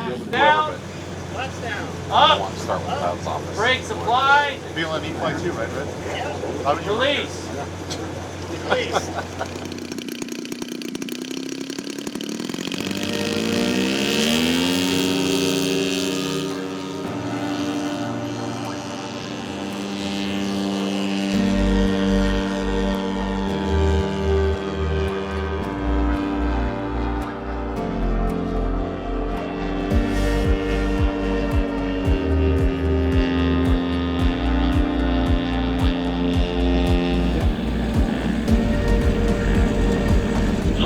Down. Flaps down. Up. Want to start with Cloud's office. Brakes apply. Feeling E-Flight too, right, Red? How did you Release. Release.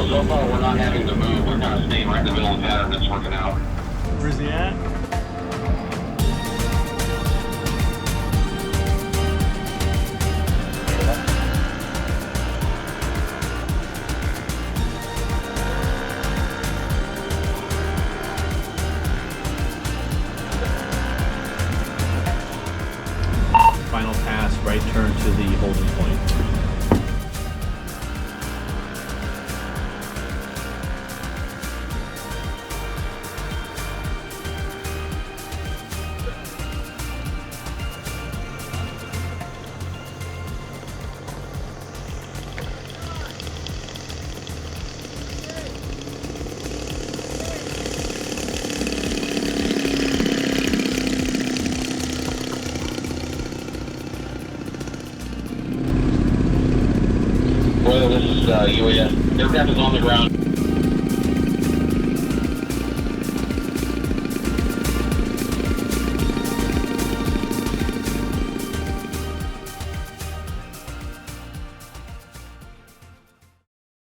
So far, we're not having to move. We're kind of staying right in the middle of the pattern that's working out. Where's he at? Final pass, right turn to the holding point. Well, this is UAS. Aircraft is on the ground.